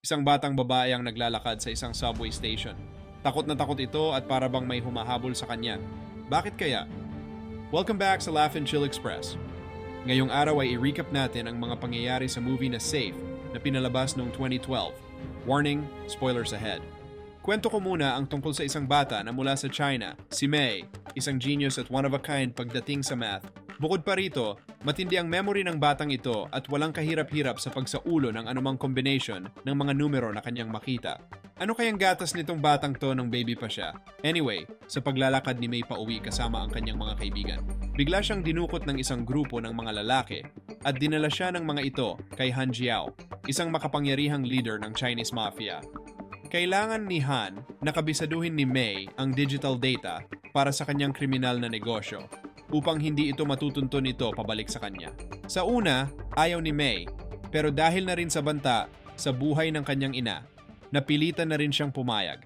Isang batang babae ang naglalakad sa isang subway station. Takot na takot ito at para bang may humahabol sa kanya. Bakit kaya? Welcome back sa Laugh and Chill Express. Ngayong araw ay i-recap natin ang mga pangyayari sa movie na Safe na pinalabas noong 2012. Warning, spoilers ahead. Kwento ko muna ang tungkol sa isang bata na mula sa China, si Mei, isang genius at one of a kind pagdating sa math. Bukod pa rito, matindi ang memory ng batang ito at walang kahirap-hirap sa pagsaulo ng anumang combination ng mga numero na kanyang makita. Ano kayang gatas nitong batang to nung baby pa siya? Anyway, sa paglalakad ni Mei pauwi kasama ang kanyang mga kaibigan, bigla siyang dinukot ng isang grupo ng mga lalaki at dinala siya ng mga ito kay Han Jiao, isang makapangyarihang leader ng Chinese Mafia. Kailangan ni Han na kabisaduhin ni Mei ang digital data para sa kanyang kriminal na negosyo upang hindi ito matutunto nito pabalik sa kanya. Sa una, ayaw ni Mei, pero dahil na rin sa banta sa buhay ng kanyang ina, napilitan na rin siyang pumayag.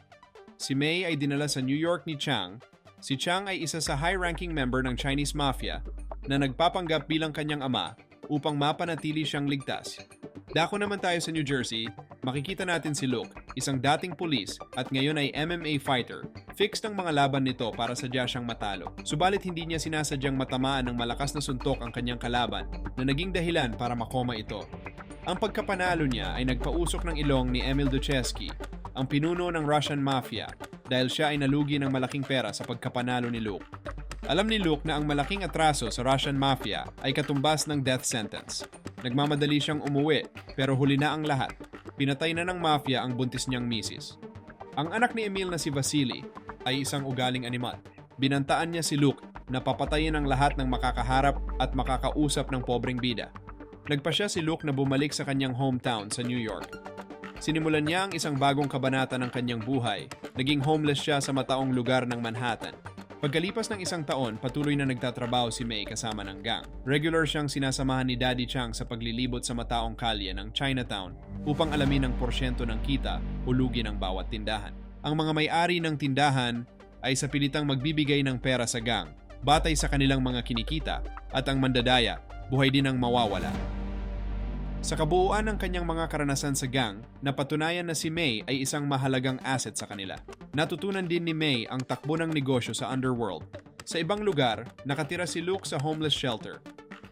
Si Mei ay dinala sa New York ni Chang. Si Chang ay isa sa high-ranking member ng Chinese Mafia na nagpapanggap bilang kanyang ama upang mapanatili siyang ligtas. Dako naman tayo sa New Jersey, makikita natin si Luke, isang dating pulis at ngayon ay MMA fighter. Fixed ang mga laban nito para sadya siyang matalo. Subalit hindi niya sinasadyang matamaan ng malakas na suntok ang kanyang kalaban na naging dahilan para makoma ito. Ang pagkapanalo niya ay nagpausok ng ilong ni Emil Duchesky, ang pinuno ng Russian Mafia, dahil siya ay nalugi ng malaking pera sa pagkapanalo ni Luke. Alam ni Luke na ang malaking atraso sa Russian Mafia ay katumbas ng death sentence. Nagmamadali siyang umuwi, pero huli na ang lahat. Pinatay na ng mafia ang buntis niyang misis. Ang anak ni Emil na si Vasily ay isang ugaling animal. Binantaan niya si Luke na papatayin ang lahat ng makakaharap at makakausap ng pobreng bida. Nagpasya si Luke na bumalik sa kanyang hometown sa New York. Sinimulan niya ang isang bagong kabanata ng kanyang buhay. Naging homeless siya sa mataong lugar ng Manhattan. Pagkalipas ng isang taon, patuloy na nagtatrabaho si Mei kasama ng gang. Regular siyang sinasamahan ni Daddy Chang sa paglilibot sa mataong kalye ng Chinatown upang alamin ang porsyento ng kita o lugi ng bawat tindahan. Ang mga may-ari ng tindahan ay sa pilitang magbibigay ng pera sa gang, batay sa kanilang mga kinikita, at ang mandadaya, buhay din ang mawawala. Sa kabuuan ng kanyang mga karanasan sa gang, napatunayan na si Mei ay isang mahalagang asset sa kanila. Natutunan din ni Mei ang takbo ng negosyo sa underworld. Sa ibang lugar, nakatira si Luke sa homeless shelter.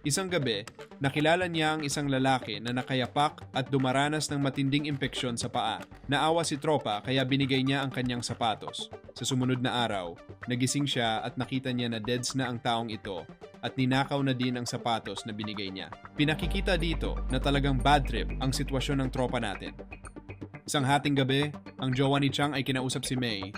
Isang gabi, nakilala niya ang isang lalaki na nakayapak at dumaranas ng matinding impeksyon sa paa. Naawa si tropa kaya binigay niya ang kanyang sapatos. Sa sumunod na araw, nagising siya at nakita niya na deads na ang taong ito at ninakaw na din ang sapatos na binigay niya. Pinakikita dito na talagang bad trip ang sitwasyon ng tropa natin. Isang hating gabi, ang jowa ni Chang ay kinausap si Mei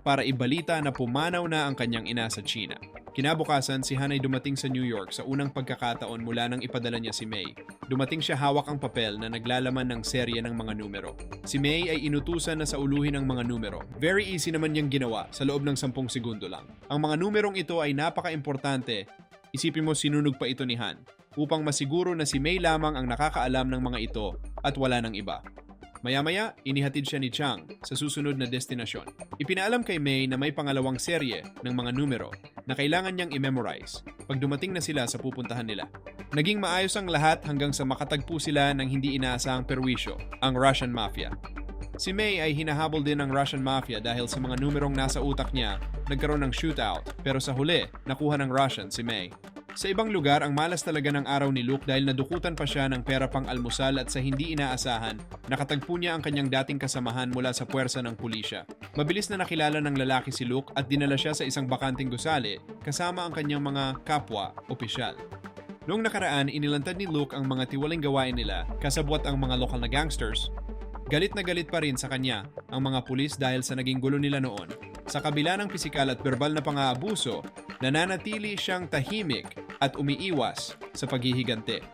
para ibalita na pumanaw na ang kanyang ina sa China. Kinabukasan, si Han ay dumating sa New York sa unang pagkakataon mula nang ipadala niya si Mei. Dumating siya hawak ang papel na naglalaman ng serye ng mga numero. Si Mei ay inutusan na sauluhin ang mga numero. Very easy naman niyang ginawa sa loob ng 10 segundo lang. Ang mga numerong ito ay napaka-importante. Isipin mo sinunog pa ito ni Han upang masiguro na si Mei lamang ang nakakaalam ng mga ito at wala ng iba. Maya-maya, inihatid siya ni Chang sa susunod na destinasyon. Ipinaalam kay Mei na may pangalawang serye ng mga numero na kailangan niyang i-memorize pag dumating na sila sa pupuntahan nila. Naging maayos ang lahat hanggang sa makatagpo sila ng hindi inaasahang perwisyo, ang Russian Mafia. Si Mei ay hinahabol din ng Russian Mafia dahil sa mga numerong nasa utak niya, nagkaroon ng shootout, pero sa huli, nakuha ng Russian si Mei. Sa ibang lugar, ang malas talaga ng araw ni Luke dahil nadukutan pa siya ng pera pang almusal at sa hindi inaasahan, nakatagpo niya ang kanyang dating kasamahan mula sa puwersa ng pulisya. Mabilis na nakilala ng lalaki si Luke at dinala siya sa isang bakanting gusali kasama ang kanyang mga kapwa, opisyal. Noong nakaraan, inilantad ni Luke ang mga tiwaling gawain nila, kasabwat ang mga lokal na gangsters. Galit na galit pa rin sa kanya ang mga pulis dahil sa naging gulo nila noon. Sa kabila ng pisikal at verbal na pang-aabuso, nananatili siyang tahimik at umiiwas sa paghihigante.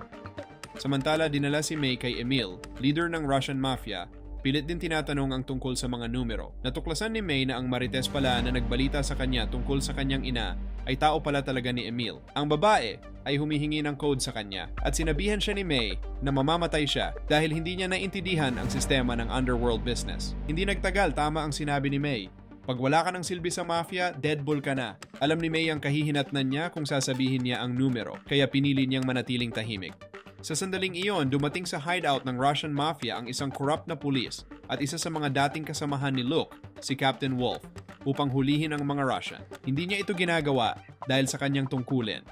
Samantala, dinala si Mei kay Emil, leader ng Russian Mafia. Pilit din tinatanong ang tungkol sa mga numero. Natuklasan ni Mei na ang marites pala na nagbalita sa kanya tungkol sa kanyang ina ay tao pala talaga ni Emil. Ang babae ay humihingi ng code sa kanya at sinabihan siya ni Mei na mamamatay siya dahil hindi niya naintindihan ang sistema ng underworld business. Hindi nagtagal, tama ang sinabi ni Mei. Pag wala ka ng silbi sa mafia, deadball ka na. Alam ni Mei ang kahihinatnan niya kung sasabihin niya ang numero, kaya pinili niyang manatiling tahimik. Sa sandaling iyon, dumating sa hideout ng Russian Mafia ang isang corrupt na pulis at isa sa mga dating kasamahan ni Luke, si Captain Wolf, upang hulihin ang mga Russian. Hindi niya ito ginagawa dahil sa kanyang tungkulin.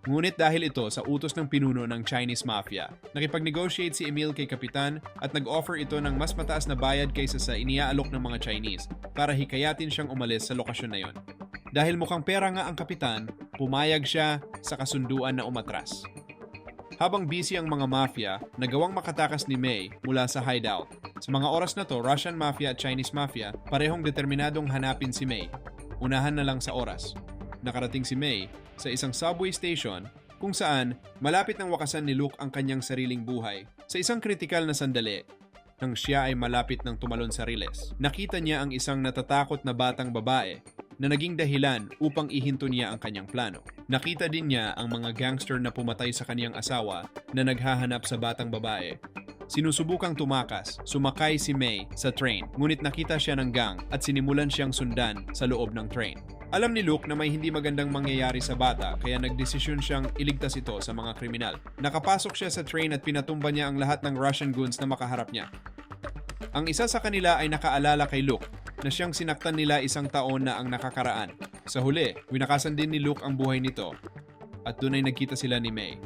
Ngunit dahil ito sa utos ng pinuno ng Chinese Mafia. Nakipag-negotiate si Emil kay Kapitan at nag-offer ito ng mas mataas na bayad kaysa sa iniaalok ng mga Chinese para hikayatin siyang umalis sa lokasyon na yon. Dahil mukhang pera nga ang Kapitan, pumayag siya sa kasunduan na umatras. Habang busy ang mga mafia, nagawang makatakas ni May mula sa hideout. Sa mga oras na to, Russian Mafia at Chinese Mafia parehong determinadong hanapin si May. Unahan na lang sa oras. Nakarating si May sa isang subway station kung saan malapit ng wakasan ni Luke ang kanyang sariling buhay. Sa isang kritikal na sandali, nang siya ay malapit ng tumalon sa riles, nakita niya ang isang natatakot na batang babae na naging dahilan upang ihinto niya ang kanyang plano. Nakita din niya ang mga gangster na pumatay sa kanyang asawa na naghahanap sa batang babae. Sinusubukang tumakas, sumakay si May sa train, ngunit nakita siya ng gang at sinimulan siyang sundan sa loob ng train. Alam ni Luke na may hindi magandang mangyayari sa bata kaya nagdesisyon siyang iligtas ito sa mga kriminal. Nakapasok siya sa train at pinatumba niya ang lahat ng Russian goons na makaharap niya. Ang isa sa kanila ay nakaalala kay Luke na siyang sinaktan nila isang taon na ang nakakaraan. Sa huli, winakasan din ni Luke ang buhay nito at doon ay nagkita sila ni May.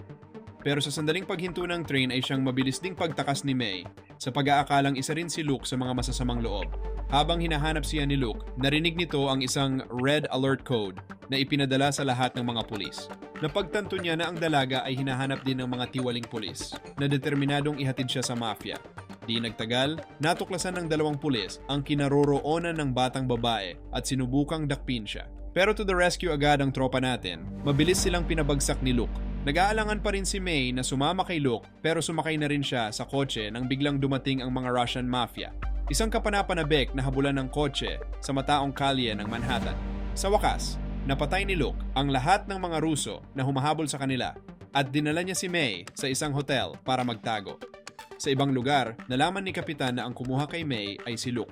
Pero sa sandaling paghinto ng train ay siyang mabilis ding pagtakas ni May sa pag-aakalang isa rin si Luke sa mga masasamang loob. Habang hinahanap siya ni Luke, narinig nito ang isang red alert code na ipinadala sa lahat ng mga pulis. Napagtanto niya na ang dalaga ay hinahanap din ng mga tiwaling pulis na determinadong ihatid siya sa mafia. Di nagtagal, natuklasan ng dalawang pulis ang kinaroroonan ng batang babae at sinubukang dakpin siya. Pero to the rescue agad ang tropa natin, mabilis silang pinabagsak ni Luke. Nag-aalangan pa rin si May na sumama kay Luke pero sumakay na rin siya sa kotse nang biglang dumating ang mga Russian Mafia. Isang kapanapanabik na habulan ng kotse sa mataong kalye ng Manhattan. Sa wakas, napatay ni Luke ang lahat ng mga Ruso na humahabol sa kanila at dinala niya si May sa isang hotel para magtago. Sa ibang lugar, nalaman ni Kapitan na ang kumuha kay May ay si Luke.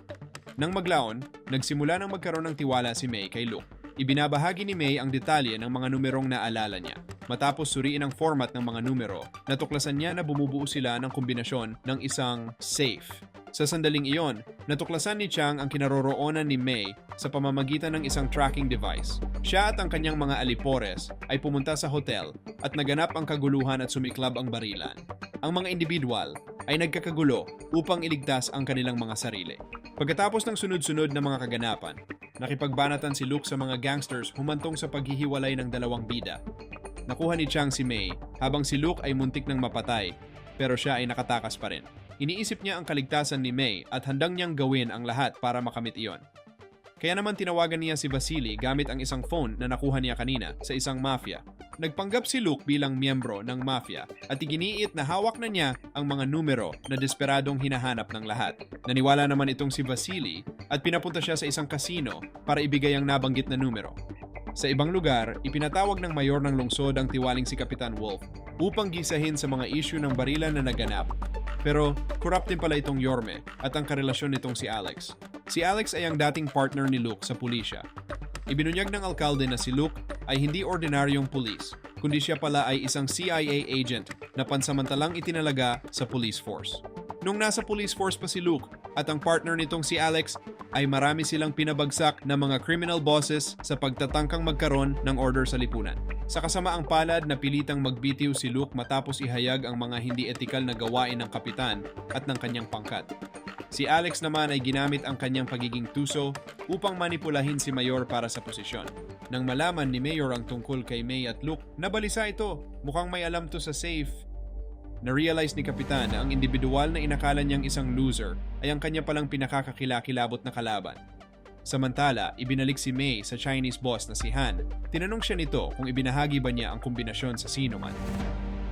Nang maglaon, nagsimula nang magkaroon ng tiwala si May kay Luke. Ibinabahagi ni May ang detalye ng mga numerong naalala niya. Matapos suriin ang format ng mga numero, natuklasan niya na bumubuo sila ng kombinasyon ng isang safe. Sa sandaling iyon, natuklasan ni Chang ang kinaroroonan ni May sa pamamagitan ng isang tracking device. Siya at ang kanyang mga alipores ay pumunta sa hotel at naganap ang kaguluhan at sumiklab ang barilan. Ang mga individual ay nagkakagulo upang iligtas ang kanilang mga sarili. Pagkatapos ng sunod-sunod na mga kaganapan, nakipagbanatan si Luke sa mga gangsters humantong sa paghihiwalay ng dalawang bida. Nakuha ni Chang si May habang si Luke ay muntik ng mapatay pero siya ay nakatakas pa rin. Iniisip niya ang kaligtasan ni May at handang niyang gawin ang lahat para makamit iyon. Kaya naman tinawagan niya si Vasily gamit ang isang phone na nakuha niya kanina sa isang mafia. Nagpanggap si Luke bilang miyembro ng mafia at iginiit na hawak na niya ang mga numero na desperadong hinahanap ng lahat. Naniwala naman itong si Vasily at pinapunta siya sa isang kasino para ibigay ang nabanggit na numero. Sa ibang lugar, ipinatawag ng mayor ng lungsod ang tiwaling si Kapitan Wolf upang gisahin sa mga issue ng barilan na naganap. Pero corrupt din pala itong Yorme at ang karelasyon nitong si Alex. Si Alex ay ang dating partner ni Luke sa pulisya. Ibinunyag ng alkalde na si Luke ay hindi ordinaryong pulis, kundi siya pala ay isang CIA agent na pansamantalang itinalaga sa police force. Nung nasa police force pa si Luke at ang partner nitong si Alex, ay marami silang pinabagsak na mga criminal bosses sa pagtatangkang magkaroon ng order sa lipunan. Sa kasamaang palad na pilitang magbitiw si Luke matapos ihayag ang mga hindi etikal na gawain ng kapitan at ng kanyang pangkat. Si Alex naman ay ginamit ang kanyang pagiging tuso upang manipulahin si Mayor para sa posisyon. Nang malaman ni Mayor ang tungkol kay May at Luke, nabalisa ito. Mukhang may alam to sa safe. Na-realize ni Kapitan na ang individual na inakala niyang isang loser ay ang kanya palang pinakakakilakilabot na kalaban. Samantala, ibinalik si May sa Chinese boss na si Han. Tinanong siya nito kung ibinahagi ba niya ang kombinasyon sa sino man.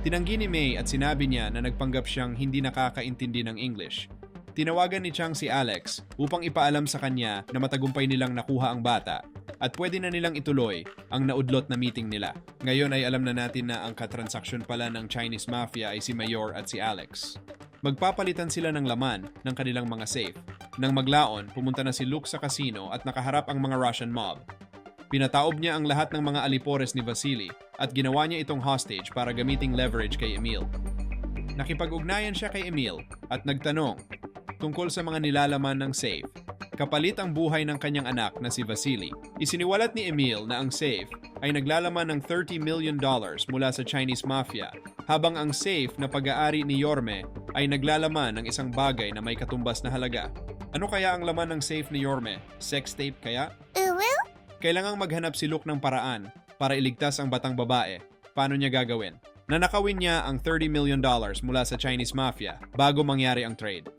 Tinanggi ni May at sinabi niya na nagpanggap siyang hindi nakakaintindi ng English. Tinawagan ni Chang si Alex upang ipaalam sa kanya na matagumpay nilang nakuha ang bata at pwede na nilang ituloy ang naudlot na meeting nila. Ngayon ay alam na natin na ang katransaksyon pala ng Chinese Mafia ay si Mayor at si Alex. Magpapalitan sila ng laman ng kanilang mga safe. Nang maglaon, pumunta na si Luke sa casino at nakaharap ang mga Russian mob. Pinataob niya ang lahat ng mga alipores ni Vasily at ginawa niya itong hostage para gamiting leverage kay Emil. Nakipag-ugnayan siya kay Emil at nagtanong tungkol sa mga nilalaman ng safe. Kapalit ang buhay ng kanyang anak na si Vasily. Isiniwalat ni Emil na ang safe ay naglalaman ng $30 million mula sa Chinese Mafia, habang ang safe na pag-aari ni Yorme ay naglalaman ng isang bagay na may katumbas na halaga. Ano kaya ang laman ng safe ni Yorme? Sex tape kaya? Kailangang maghanap si Luke ng paraan para iligtas ang batang babae. Paano niya gagawin? Nanakawin niya ang $30 million mula sa Chinese Mafia bago mangyari ang trade.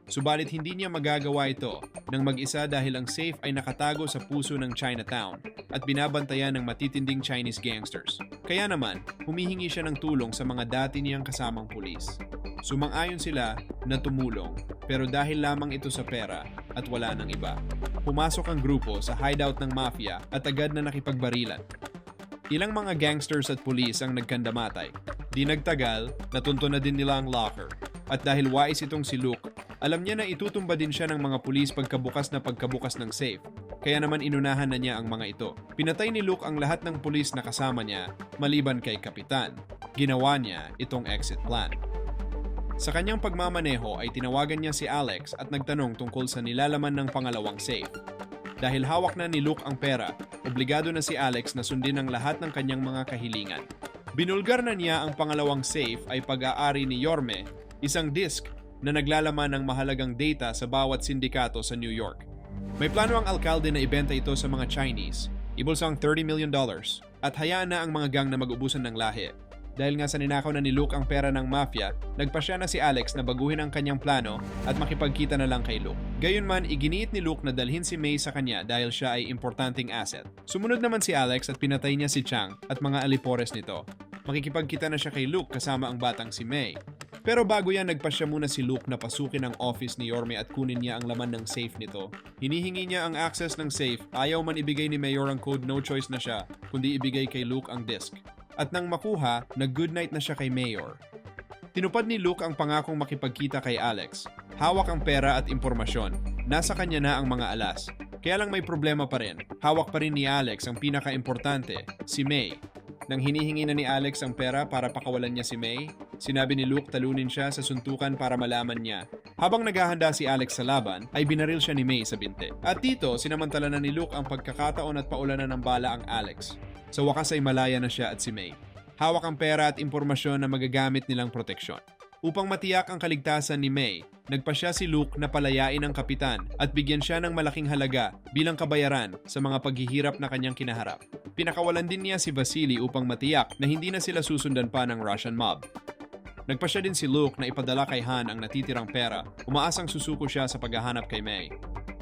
Subalit hindi niya magagawa ito ng mag-isa dahil ang safe ay nakatago sa puso ng Chinatown at binabantayan ng matitinding Chinese gangsters. Kaya naman, humihingi siya ng tulong sa mga dati niyang kasamang pulis. Sumang-ayon sila na tumulong, pero dahil lamang ito sa pera at wala ng iba. Pumasok ang grupo sa hideout ng mafia at agad na nakipagbarilan. Ilang mga gangsters at pulis ang nagkandamatay. Di nagtagal, natunto na din nila ang locker. At dahil wais itong si Luke, alam niya na itutumba din siya ng mga pulis pagkabukas ng safe. Kaya naman inunahan na niya ang mga ito. Pinatay ni Luke ang lahat ng pulis na kasama niya, maliban kay Kapitan. Ginawa niya itong exit plan. Sa kanyang pagmamaneho ay tinawagan niya si Alex at nagtanong tungkol sa nilalaman ng pangalawang safe. Dahil hawak na ni Luke ang pera, obligado na si Alex na sundin ang lahat ng kanyang mga kahilingan. Binulgar na niya ang pangalawang safe ay pag-aari ni Yorme, isang disk na naglalaman ng mahalagang data sa bawat sindikato sa New York. May plano ang alkalde na ibenta ito sa mga Chinese, ibulsang $30 million, at hayaan na ang mga gang na mag-ubusan ng lahi. Dahil nga sa ninakaw na ni Luke ang pera ng mafia, nagpasya na si Alex na baguhin ang kanyang plano at makipagkita na lang kay Luke. Gayunman, iginiit ni Luke na dalhin si May sa kanya dahil siya ay importanteng asset. Sumunod naman si Alex at pinatay niya si Chang at mga alipores nito. Makikipagkita na siya kay Luke kasama ang batang si May. Pero bago yan, nagpasya muna si Luke na pasukin ang office ni Yorme at kunin niya ang laman ng safe nito. Hinihingi niya ang access ng safe, ayaw man ibigay ni Mayor ang code, no choice na siya, kundi ibigay kay Luke ang disk. At nang makuha, nag-goodnight na siya kay Mayor. Tinupad ni Luke ang pangakong makipagkita kay Alex. Hawak ang pera at impormasyon. Nasa kanya na ang mga alas. Kaya lang may problema pa rin. Hawak pa rin ni Alex ang pinaka-importante, si May. Nang hinihingi na ni Alex ang pera para pakawalan niya si May, sinabi ni Luke talunin siya sa suntukan para malaman niya. Habang naghahanda si Alex sa laban, ay binaril siya ni May sa binte. At dito, sinamantala na ni Luke ang pagkakataon at paulanan ng bala ang Alex. Sa wakas ay malaya na siya at si May. Hawak ang pera at impormasyon na magagamit nilang proteksyon. Upang matiyak ang kaligtasan ni May, nagpasya si Luke na palayain ang kapitan at bigyan siya ng malaking halaga bilang kabayaran sa mga paghihirap na kanyang kinaharap. Pinakawalan din niya si Vasily upang matiyak na hindi na sila susundan pa ng Russian mob. Nagpasya din si Luke na ipadala kay Han ang natitirang pera, umaasang susuko siya sa paghahanap kay May.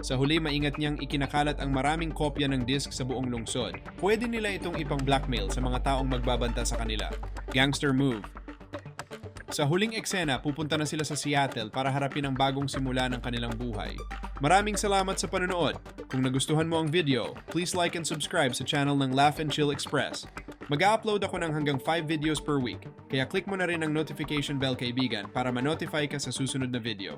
Sa huli, maingat niyang ikinakalat ang maraming kopya ng disk sa buong lungsod. Pwede nila itong ipang-blackmail sa mga taong magbabanta sa kanila. Gangster move. Sa huling eksena, pupunta na sila sa Seattle para harapin ang bagong simula ng kanilang buhay. Maraming salamat sa panonood. Kung nagustuhan mo ang video, please like and subscribe sa channel ng Laugh and Chill Express. Mag-upload ako ng hanggang 5 videos per week, kaya click mo na rin ang notification bell kaibigan para ma-notify ka sa susunod na video.